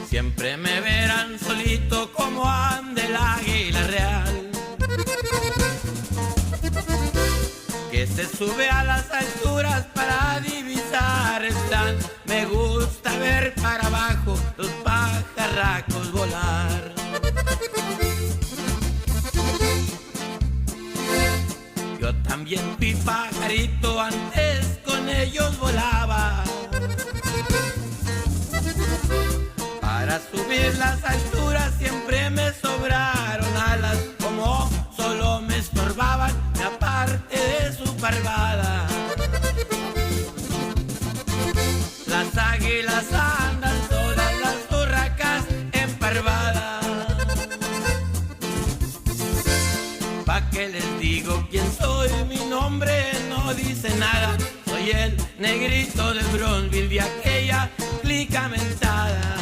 Siempre me verán solito como anda el águila real, que se sube a las alturas para divisar el plan. Me gusta ver para abajo los pajarracos volar. Yo también fui pajarito, antes con ellos volaba. Para subir las alturas siempre me sobraron alas, como solo me estorbaban, me aparte de su parvada. Las águilas andan solas, las urracas emparvadas. ¿Pa' qué les digo quién soy? Mi nombre no dice nada. Soy el negrito de Bronzeville, de aquella clica mentada.